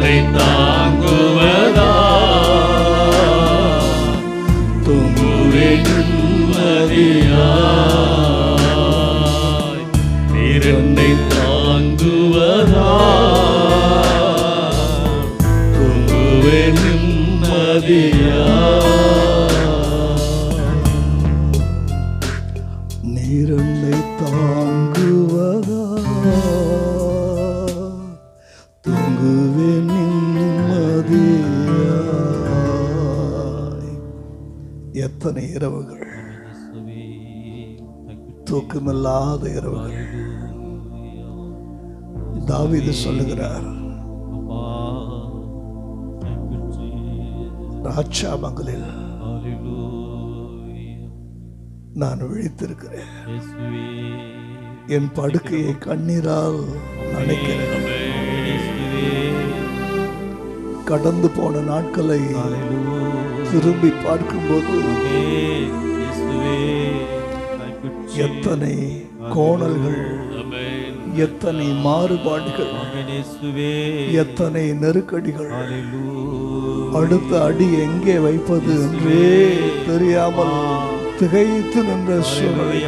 என்னை தாங்குவதா தூங்குவேன் நிம்மதியாய். நீர் என்னை தாங்குவதா தூங்குவேன் நிம்மதியாய். நீர் என்னை தாங்குவதா தூங்குவேன் நிம்மதியாய். எத்தனை இரவுகள், தூக்கமில்லாத இரவுகள். தாவீது சொல்லுகிறார், ராட்சாமங்களில் நான் விழித்திருக்கிறேன், என் படுக்கையை கண்ணீரால் நனைக்கிறேன். கடந்து போன நாட்களை திரும்பி பார்க்கும்போது எத்தனை கோணல்கள், எத்தனை மாறுபாடுகள், எத்தனை நெருக்கடிகள், அடுத்த அடி எங்கே வைப்பது என்றே தெரியாமல் திகைத்து நின்ற சூழலை,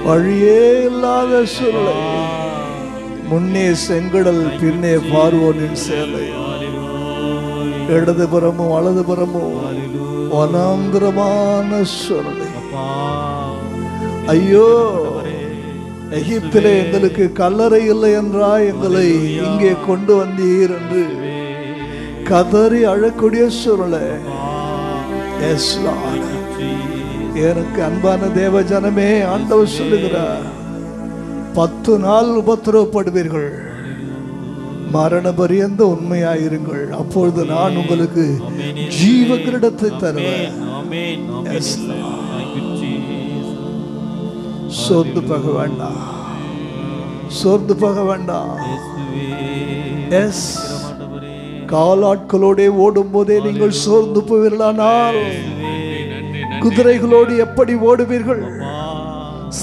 வழியே இல்லாத சூழலை, முன்னே செங்கடல் பின்னே பார்வோனின் சேலை, இடதுபுறமும் வலதுபுறமும் வனாந்திரமான சூழலை. ஐயோ, எகிப்திலே எங்களுக்கு கல்லறை இல்லை என்றாய் எங்களை இங்கே கொண்டு வந்தீர் என்று கதறி அழக்கூடிய சூழலை. எனக்கு அன்பான தேவ ஜனமே, ஆண்டவர் சொல்லுகிறார், 10 நாள் உபத்திரவப்படுவீர்கள், மரண பரியந்த உண்மையாயிருங்கள், அப்பொழுது நான் உங்களுக்கு ஜீவ கிரீடத்தை தருவேன். சோர்ந்து போக வேண்டாம், சோர்ந்து போக வேண்டாம். எஸ், காலாட்களோட ஓடும் போதே நீங்கள் சோர்ந்து போவீர்களானால் குதிரைகளோடு எப்படி ஓடுவீர்கள்?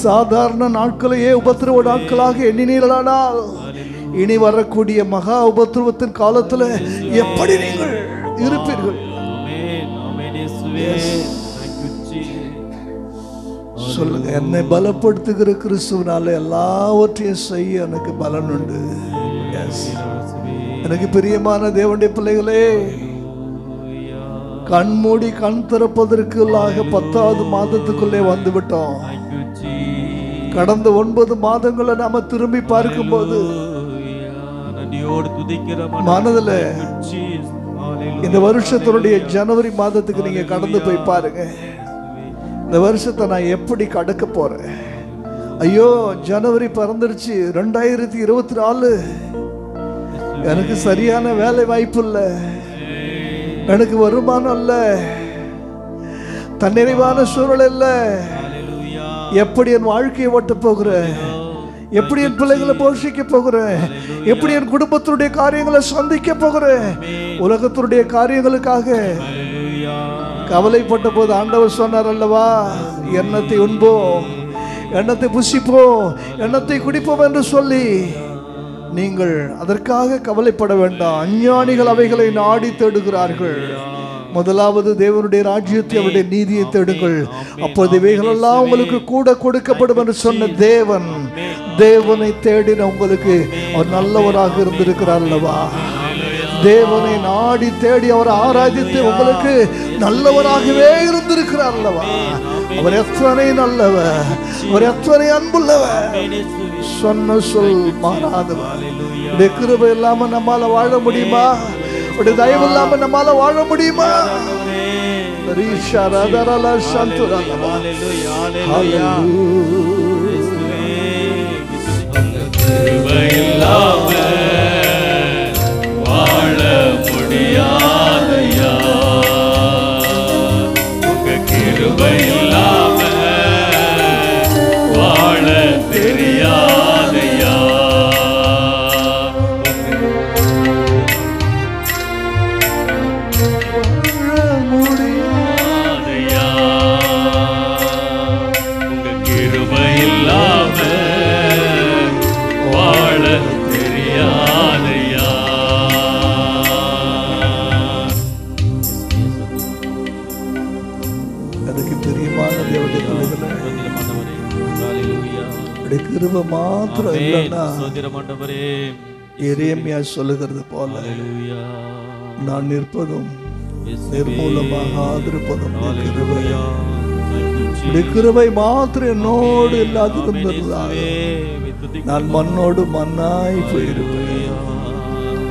சாதாரண நாட்களையே உபத்திரவ நாட்களாக எண்ணினீர்களானால் இனி வரக்கூடிய மகா உபத்திரவத்தின் காலத்தில் எப்படி நீங்கள் இருப்பீர்கள்? சொல்லுங்க, என்னை பலப்படுத்துகிற கிறிஸ்துவனால எல்லாவற்றையும் செய்ய எனக்கு பலன் உண்டு. எனக்கு பிரியமான தேவனுடைய பிள்ளைகளே, கண்மூடி கண் திறப்பதற்குள்ளாக 10வது மாதத்துக்குள்ளே வந்து விட்டோம். கடந்த 9 மாதங்களை நாம திரும்பி பார்க்கும்போது மனதில் இந்த வருஷத்தினுடைய ஜனவரி மாதத்துக்கு நீங்க கடந்து போய் பாருங்க, இந்த வருஷத்தை நான் எப்படி கடக்க போறேன். ஐயோ, ஜனவரி பிறந்துருச்சு, 2024. எனக்கு சரியான வேலை வாய்ப்பு இல்லை, எனக்கு வருமானம் இல்லை, தன்னிறைவான சூழல் இல்லை. எப்படி என் வாழ்க்கையை ஓட்ட போகிறேன்? எப்படி என் பிள்ளைகளை போஷிக்க போகிறேன்? எப்படி என் குடும்பத்தினுடைய காரியங்களை சந்திக்க போகிறேன்? உலகத்தினுடைய காரியங்களுக்காக கவலைப்பட்ட போது ஆண்டவர் சொன்னார் அல்லவா, எண்ணத்தை உண்போம், எண்ணத்தை புசிப்போம், எண்ணத்தை குடிப்போம் என்று சொல்லி நீங்கள் அதற்காக கவலைப்பட வேண்டாம். அஞ்ஞானிகள் அவைகளை நாடி தேடுகிறார்கள். முதலாவது தேவனுடைய ராஜ்யத்தை, அவருடைய நீதியை தேடுங்கள், அப்போது இவைகளெல்லாம் உங்களுக்கு கூட கொடுக்கப்படும் என்று சொன்ன தேவன், தேவனை தேடின உங்களுக்கு அவர் நல்லவராக இருந்திருக்கிறார் அல்லவா? தேவனை நாடி தேடி அவர் ஆராதித்து உங்களுக்கு நல்லவராகவே இருந்திருக்கிறார் அல்லவா? அவர் எத்தனை நல்லவர், அவர் எத்தனை அன்புள்ளவர், சொன்ன சொல் மாறாதவர். உடைய கிருபை இல்லாம நம்மால வாழ முடியுமா? உடைய தயவு இல்லாம நம்மால வாழ முடியுமா? வாழ முடியாதையா, உங்க கிருபை இல்லாம வாழ தெரியாதையா. உங்க கிருபை உடைய கிருபை மாத்திரம் இல்லைன்னா ஸ்தோத்திரம் ஆண்டவரே. எரேமியா சொல்லுகிறது போல ஹல்லேலூயா. நான் நிற்பதும் இயேசுவே. நிர்மூலமாக ஆதிருப்பதும் உடைய கிருபை. ஹல்லேலூயா. Thank you, Jesus. உடைய கிருபை மாத்திரம் என்னோடு இல்லாதிருந்ததாக இயேசுவே, துதிக்கிறோம். நான் மண்ணோடு மண்ணாய் போயிருப்பேன்.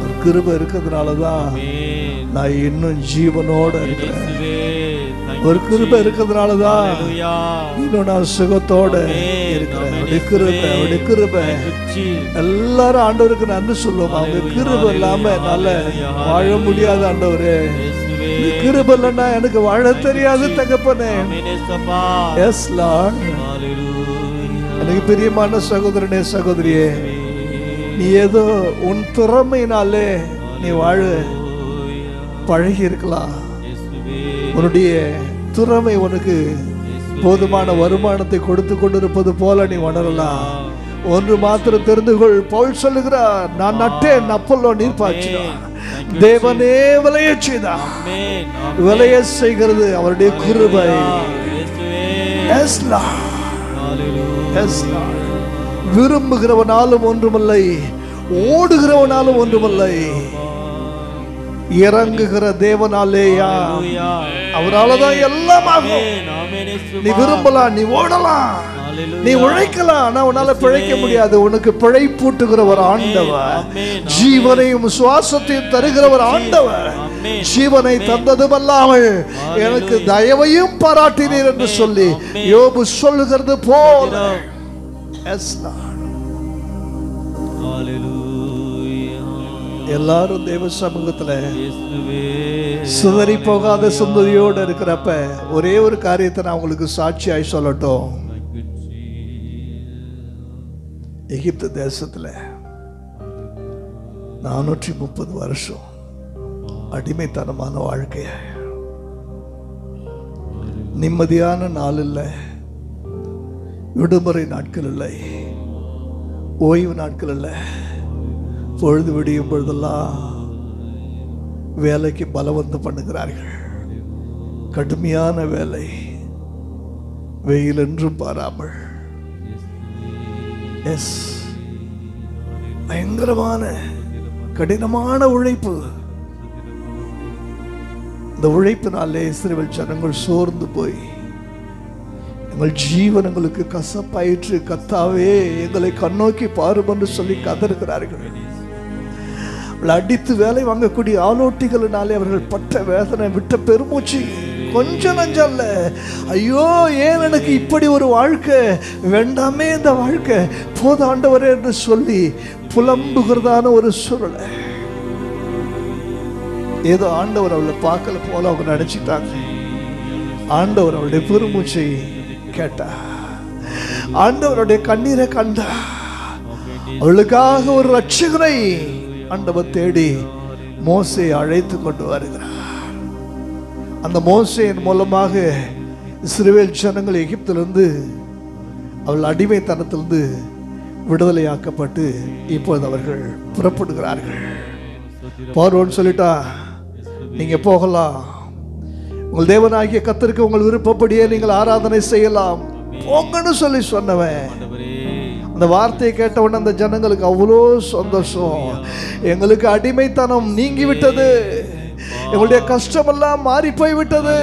ஒரு கிருபை இருக்கிறதுனாலதான் ஆமென். நான் இன்னும் ஜீவனோட இருக்கிறேன். இயேசுவே, thank ஒரு you, கிருபை Jesus. இருக்கிறதுனாலதான் ஹல்லேலூயா. இன்னும் நான் சுகத்தோட ஆமென். இருக்கிறேன். ஆமென், உடைய கிருபை, இயேசுவே. உடைய கிருபை. Thank you, Jesus. எல்லாரும் ஆண்டவருக்கு நன்றி சொல்லுவோம். அவங்க ஹல்லேலூயா, கிருபை இல்லாம என்னால ஹல்லேலூயா, வாழ முடியாது ஆண்டவரே. இயேசுவே. இந்த கிருபை இல்லைன்னா எனக்கு வாழ தெரியாது தகப்பனே. ஆமென், இயேசப்பா. Yes Lord. ஹல்லேலூயா. எனக்கு பிரியமான சகோதரனே சகோதரியே, நீ ஏதோ உன் திறமையினாலே நீ வாழ பழகி இருக்கலாம். இயேசுவே. உன்னுடைய திறமை உனக்கு போதுமான வருமானத்தை கொடுத்து கொண்டிருப்பது போல நீ உணரலாம். ஒன்று மாத்திரம் தெரிந்து கொள், பவுல் சொல்லுகிறார், நான் நட்டேன், அப்பல்லோ நீர் பாய்ச்சினார், தேவனே விளைய செய்தார். ஆமென். விளைய செய்கிறது அவருடைய கிருபை. இயேசுவே. Yes, Lord. ஹல்லேலூயா. Yes, Lord. விரும்புகிறவனாலும் ஒன்றுமில்லை, ஓடுகிறவனாலும் ஒன்றுமில்லை, இறங்குகிற தேவனாலேயா ஹல்லேலூயா. அவராலதான் எல்லாம் ஆகும். ஆமென். ஆமென், இயேசுவா. நீ விரும்பலாம், நீ ஓடலாம், ஹல்லேலூயா. நீ உழைக்கலாம், ஆனா உன்னால பிழைக்க முடியாது. உனக்கு பிழைப்பூட்டுகிற ஒரு ஆண்டவர், ஆமென். ஜீவனையும் சுவாசத்தையும் தருகிற ஒரு ஆண்டவர், ஆமென். ஜீவனை தந்ததுமல்லாமல் எனக்கு தயவையும் பாராட்டினீர் என்று சொல்லி யோபு சொல்லுகிறது போல. Yes, Lord. ஹல்லேலூயா. எல்லாரும் தேவ சமூகத்துல இயேசுவே. சிதறி போகாத சந்ததியோடு இருக்கிறப்ப ஒரே ஒரு காரியத்தை நான் உங்களுக்கு சாட்சியாய் சொல்லட்டும். Thank you, Jesus. எகிப்து தேசத்துல 430 வருஷம் அடிமைத்தனமான வாழ்க்கைய, நிம்மதியான நாள் இல்லை, விடுமுறை நாட்கள் இல்லை, ஓய்வு நாட்கள் இல்லை. பொழுது விடியும் பொழுதெல்லாம் வேலைக்கு பலவந்தம் பண்ணுகிறார்கள். கடுமையான வேலை, வெயில் என்றும் பாராமல். எஸ், பயங்கரமான கடினமான உழைப்பு. இந்த உழைப்பினாலே இஸ்ரவேல் ஜனங்கள் சோர்ந்து போய், எங்கள் ஜீவன் எங்களுக்கு கசப்பாயிற்று, கத்தாவே எங்களை கண்ணோக்கி பாரும் என்று சொல்லி கதறுகிறார்கள். அடித்து வேலை வாங்கக்கூடிய ஆலோட்டிகளினாலே அவர்கள் பட்ட வேதனை, விட்ட பெருமூச்சு கொஞ்சம் நஞ்சல்ல. ஐயோ, ஏன் எனக்கு இப்படி ஒரு வாழ்க்கை வேண்டாமே, இந்த வாழ்க்கை போத ஆண்டவரே என்று சொல்லி புலம்புகிறதான ஒரு சூழலை. ஏதோ ஆண்டவர் அவளை பார்க்கல போல அவங்க நினைச்சிட்டாங்க. ஆண்டவர் அவளுடைய பெருமூச்சை கேட்டா, ஆண்டவருடைய கண்ணீரை கண்டா, அவளுக்காக ஒரு ரட்சகரை ஆண்டவர் தேடி மோசே அழைத்து கொண்டு வருகிறார். அந்த மோசேயின் மூலமாக இஸ்ரவேல் ஜனங்கள் எகிப்திலிருந்து, அவள் அடிமைத்தனத்திலிருந்து விடுதலையாக்கப்பட்டு இப்போது அவர்கள் புறப்படுகிறார்கள். பார்வோன் சொல்லிட்டா, நீங்க போகலாம், உங்கள் தேவனாகிய கர்த்தருக்கு உங்கள் விருப்பப்படியே நீங்கள் ஆராதனை செய்யலாம், போங்கன்னு சொல்லி சொன்னவன். அந்த வார்த்தையை கேட்டவுடனே அந்த ஜனங்களுக்கு அவ்வளோ சந்தோஷம். எங்களுக்கு அடிமைத்தனம் நீங்கி விட்டது, எங்களுடைய கஷ்டமெல்லாம் மாறி போய் விட்டது,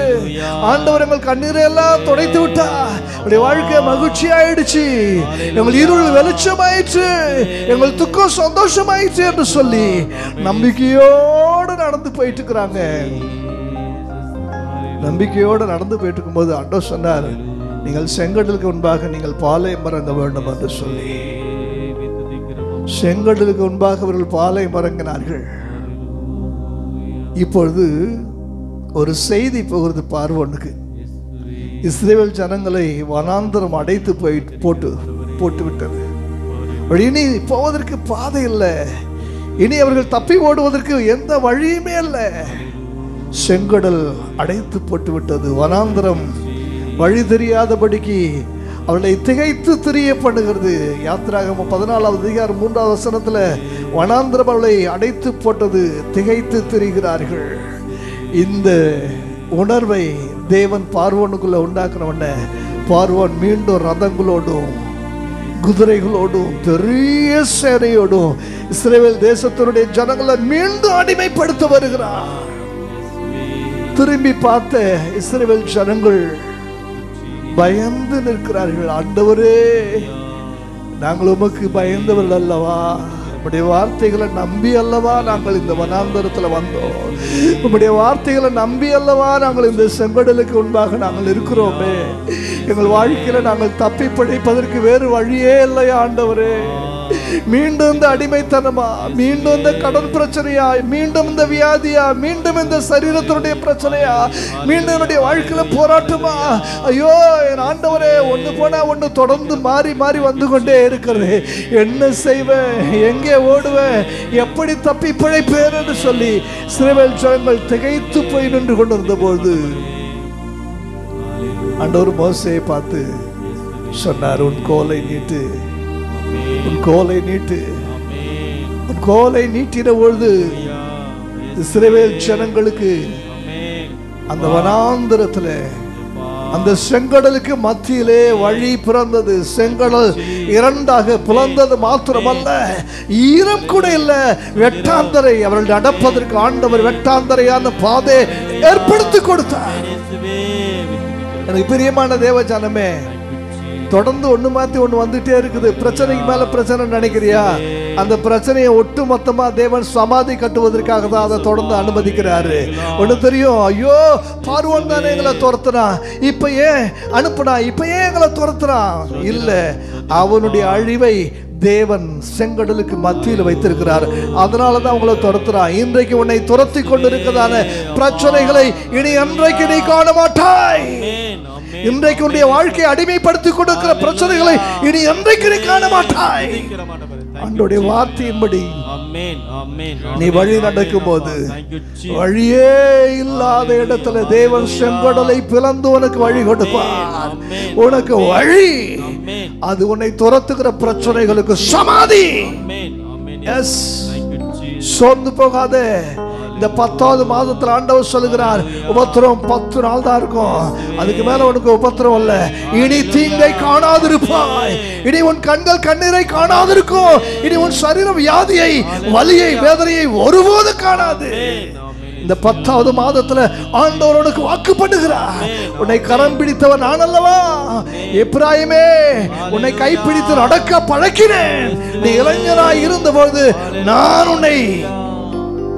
ஆண்டவர் எங்கள் கண்ணீரை எல்லாம் துடைத்து விட்டா, எங்களுடைய வாழ்க்கை மகிழ்ச்சி ஆயிடுச்சு, எங்கள் இருள் வெளிச்சமாயிற்று, எங்கள் துக்கம் சந்தோஷமாயிடுச்சு என்று சொல்லி நம்பிக்கையோடு நடந்து போயிட்டு இருக்கிறாங்க. நம்பிக்கையோடு நடந்து போயிட்டு இருக்கும்போது ஆண்டவர் சொன்னார், நீங்கள் செங்கடலுக்கு முன்பாக நீங்கள் பாளையம் இறங்க வேண்டும் என்று சொல்லி. செங்கடலுக்கு முன்பாக அவர்கள் பாளையம் இறங்கினார்கள். இப்பொழுது ஒரு செய்தி போகிறது பார்வோனுக்கு. இஸ்ரவேல் ஜனங்களை வனாந்தரம் அடைத்து போட்டு விட்டது. இனி போவதற்கு பாதை இல்லை, இனி அவர்கள் தப்பி ஓடுவதற்கு எந்த வழியுமே இல்லை. செங்கடல் அடைத்து போட்டு விட்டது. வனாந்தரம் வழி தெரியாதபடிக்கு அவளை திகைத்து திரிய பண்ணுகிறது. யாத்திராகமம் 14வது அதிகாரம் 3வது வசனத்துல வனாந்தரம் அவளை அடைத்து போட்டது, திகைத்து திரிகிறார்கள். இந்த உணர்வை தேவன் பார்வோனுக்குள்ள உண்டாக்குன உடனே பார்வோன் மீண்டும் ரதங்களோடும் குதிரைகளோடும் பெரிய சேனையோடும் இஸ்ரவேல் தேசத்தினுடைய ஜனங்களை மீண்டும் அடிமைப்படுத்த வருகிறார். திரும்பி பார்த்த இஸ்ரவேல் ஜனங்கள் பயந்து நிற்கிறார்கள். ஆண்டவரே, நாங்கள் உமக்கு பயந்தவர்கள் அல்லவா? உம்முடைய வார்த்தைகளை நம்பி அல்லவா நாங்கள் இந்த வனாந்தரத்தில் வந்தோம். உம்முடைய வார்த்தைகளை நம்பி அல்லவா நாங்கள் இந்த செங்கடலுக்கு முன்பாக நாங்கள் இருக்கிறோமே. எங்கள் வாழ்க்கையில நாங்கள் தப்பி பிழைப்பதற்கு வேறு வழியே இல்லையா ஆண்டவரே? மீண்டும் இந்த அடிமைத்தனமா, மீண்டும் இந்த கடன் பிரச்சனையா, மீண்டும் இந்த வியாதியா, மீண்டும் இந்த சரீரத்தினுடைய பிரச்சனையா, மீண்டும் என்னுடைய வாழ்க்கையில போராட்டமா? ஐயோ என் ஆண்டவரே, ஒண்ணு போனா ஒண்ணு தொடர்ந்து மாறி மாறி வந்து கொண்டே இருக்கிறது. என்ன செய்வேன்? எங்கே ஓடுவேன்? எப்படி தப்பி பிழைப்பேன் என்று சொல்லி இஸ்ரவேல் ஜனங்கள் திகைத்து போய் நின்று கொண்டிருந்த போது ஆண்டவர் மோசேயை பார்த்து சொன்னார், உன் கோலை நீட்டு, உன் கோலை நீட்டு. உன் கோலை நீட்டின பொழுது இஸ்ரவேல் ஜனங்களுக்கு அந்த வனாந்தரத்துல அந்த செங்கடலுக்கு மத்தியிலே வழி பிறந்தது. செங்கடல் இரண்டாக பிளந்தது மாத்திரமல்ல, ஈரம் கூட இல்ல. வெட்டாந்தரை அவர்கள் நடப்பதற்கு ஆண்டவர் வெட்டாந்தரையான பாதை ஏற்படுத்தி கொடுத்தார். எனக்கு பிரியமான தேவஜானமே, தொடர்ந்து ஒண்ணு மாத்தி ஒண்ணு வந்துட்டே இருக்குது. பிரச்சனைக்கு மேல பிரச்சனை நினைக்கிறியா? அந்த பிரச்சனையை ஒட்டு மொத்தமா தேவன் சமாதி கட்டுவதற்காக தான் அதை தொடர்ந்து அனுமதிக்கிறாரு. ஒண்ணு தெரியும், ஐயோ பார்வோன் தானே எங்களை துரத்துனா, இப்ப ஏன் அனுப்புனா, இப்ப ஏன் எங்களை துரத்துனா? இல்ல, அவனுடைய அழிவை தேவன் செங்கடலுக்கு மத்தியில் வைத்திருக்கிறார். அதனாலதான் உங்களை துரத்துறான். இன்றைக்கு உன்னை துரத்தி கொண்டிருக்கிறதான பிரச்சனைகளை இனி அன்றைக்கு நீ காண மாட்டாய். இன்றைக்கு உன்னுடைய வாழ்க்கையை அடிமைப்படுத்திக் கொண்டிருக்கிற பிரச்சனைகளை இனி அன்றைக்கு நீ காண மாட்டாய். ஆண்டவருடைய வார்த்தையின்படி நீ வழி நடக்கும் போது வழியே இல்லாத இடத்துல தேவன் செங்கடலை பிளந்து உனக்கு வழி கொடுப்பார். உனக்கு வழி, அது உன்னை துரத்துகிற பிரச்சனைகளுக்கு சமாதி. சோர்ந்து போகாதே. இந்த 10வது மாதத்தில் ஆண்டவர் சொல்லுகிறார், உபத்திரம் 10 நாள் தான் இருக்கும், அதுக்கு மேல உனக்கு உபத்திரம் இல்ல. இனி தீங்கை காணாதிருப்பாய். இனி உன் கண்கள் கண்ணீரை காணாதிருக்கும். இனி உன் சரீரம் வியாதியை, வலியை, வேதனையை ஒருபோது காணாது. இந்த 10வது மாதத்துல ஆண்டவர் உனக்கு வாக்கு பண்ணுகிறார். உன்னை கரம் பிடித்தவன் நான் அல்லவா? எப்பிராயிமே, உன்னை கைப்பிடித்து நடக்க பழக்கினேன். நீ இளைஞராய் இருந்தபோது நான் உன்னை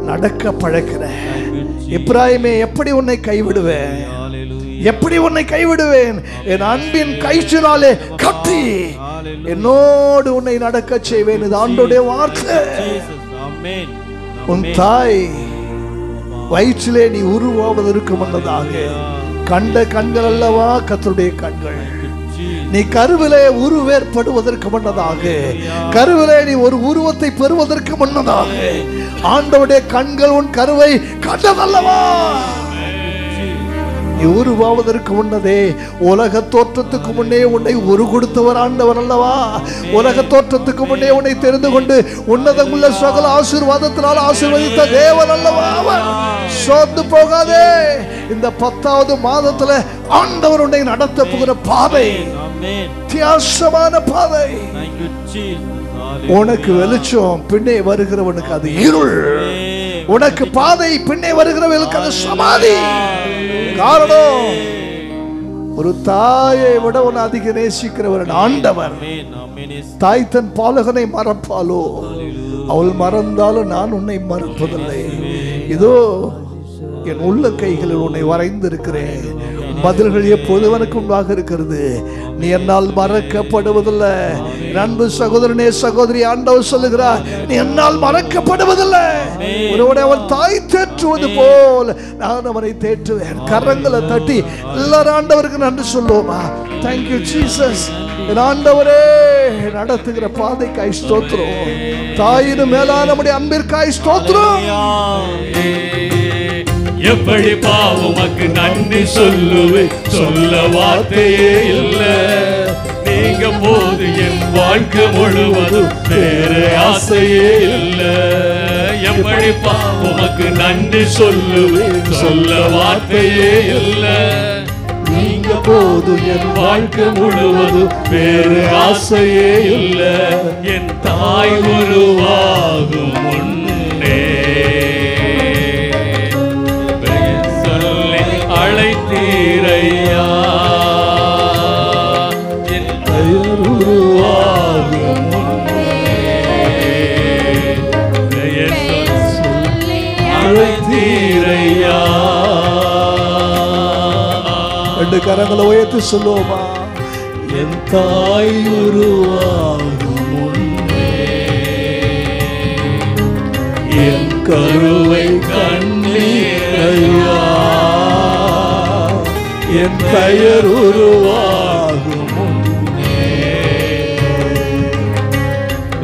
நடக்க பழக்கிறேன். எப்பிராயிமே, எப்படி உன்னை கைவிடுவேன்? எப்படி உன்னை கைவிடுவேன்? என் அன்பின் கயிற்றினாலே கட்டி என்னோடு உன்னை நடக்க செய்வேன். இது ஆண்டவருடைய வார்த்தை. உன் தாய் வயிற்றிலே நீ உருவாவதற்கு முன்னதாக கண்ட கண்கள் அல்லவா கர்த்தருடைய கண்கள். நீ கருவிலே உருவேற்படுவதற்கு முன்னதாக, கருவிலே நீ ஒரு உருவத்தை பெறுவதற்கு முன்னதாக ஆண்டவருடைய கண்கள் உன் கருவை கண்டதல்லவா? நீ உருவாவதற்கு முன்னதே உலக தோற்றத்துக்கு முன்னே உன்னை உரு கொடுத்தவர் ஆண்டவர் அல்லவா? உலக தோற்றத்துக்கு முன்னே உன்னை தெரிந்து கொண்டு உன்னதமுள்ள சகல ஆசீர்வாதத்தினால் ஆசீர்வதித்த தேவன் அல்லவா அவன்? சோர்ந்து போகாதே. இந்த 10வது மாதத்துல ஆண்டவர் உன்னை நடத்த போகிற பாதை வித்தியாசமான பாதை. உனக்கு வெளிச்சம், பின்னே வருகிறவனுக்கு அது இருள். உனக்கு பாதை, பின்னே வருகிறவனுக்கு அது சமாதி. காரணம், ஒரு தாயை விட உன்னை அதிக நேசிக்கிறவன் ஆண்டவர். தாய் தன் பாலகனை மறப்பாலோ? அவள் மறந்தாலும் நான் உன்னை மறப்பதில்லை. இதோ என் உள்ள கைகளில் உன்னை வரைந்திருக்கிறேன். பதில்கள் எப்போதுவனுக்கு முன்பாக இருக்கிறது. நீ என்னால் மறக்கப்படுவதில்லை. அன்பு சகோதரனே, சகோதரி, ஆண்டவர் சொல்லுகிறார், நீ என்னால் மறக்கப்படுவதில்லை. ஒருவனை அவன் தாய் தேற்றுவது போல் நான் அவனை தேற்றுவேன். கரங்களை தட்டி எல்லாரும் ஆண்டவருக்கு நன்றி சொல்லுவோமா? Thank you Jesus. ஆண்டவரே, நடத்துகிற பாதைக்காய் ஸ்தோத்திரம். தாயினும் மேலான நம்முடைய அன்பிற்காய் ஸ்தோத்திரம். எப்படி பாவமக்கு நன்றி சொல்லுவேன், சொல்ல வார்த்தையே இல்ல. நீங்க போது என் வாழ்க்கை முழுவதும் வேற ஆசையே இல்ல. எப்படி பாவமக்கு நன்றி சொல்லுவேன், சொல்ல வார்த்தையே இல்ல. நீங்க போதும் என் வாழ்க்கை முழுவதும் வேறு ஆசையே இல்லை. என் தாய் உருவாகும் முன்னே பெயர் சொல்லி அழைத்தீரையா. என் பெயர் உருவாகும் முன்னே பெயர் சொல்லி அழைத்தீரையா. ரெண்டு கரங்களை உயர்த்தி சொல்லுவோமா? என் தாய் உருவாகும் முன்னே என் கருவை கண்ணீரையா. என் பெயர் உருவாகும் முன்னே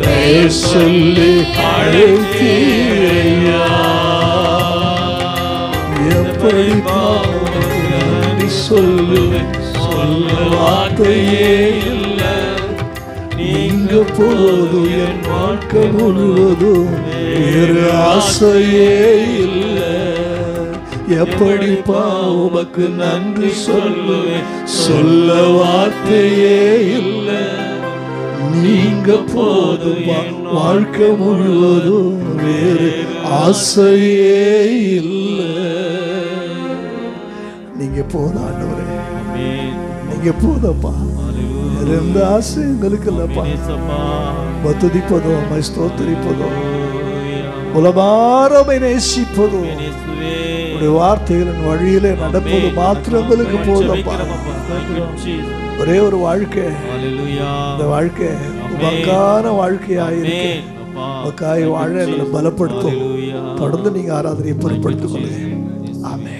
பெயர் சொல்லி அழைத்தீரையா. எப்படி சொல்லுவேன், சொல்ல வார்த்தையே இல்லை. நீங்க போதும் என் வாழ்க்கை முழுவதும் வேறு ஆசையே இல்லை. எப்படிப்பா உமக்கு நன்றி சொல்லுவேன், சொல்ல வார்த்தையே இல்லை. நீங்க போதும் என் வாழ்க்கை முழுவதும் வேறு ஆசையே இல்லை. நீங்க போதும் ஆண்டவரே, நீங்க போதப்பா. எந்த ஆசை எங்களுக்கு இல்லப்பா. துதிப்பதும் அம்மை ஸ்தோத்திரிப்பதும் உலமாரமை நேசிப்பதும் உடைய வார்த்தைகளின் வழியிலே நடப்பது மாத்திரங்களுக்கு போதப்பா. ஒரே ஒரு வாழ்க்கை, இந்த வாழ்க்கை உமக்கான வாழ்க்கையாயிருக்கு. உமக்காய் வாழ எங்களை பலப்படுத்தும். தொடர்ந்து நீங்க ஆராதனையை பொருட்படுத்திக் கொள்ளுங்க. ஆமென்.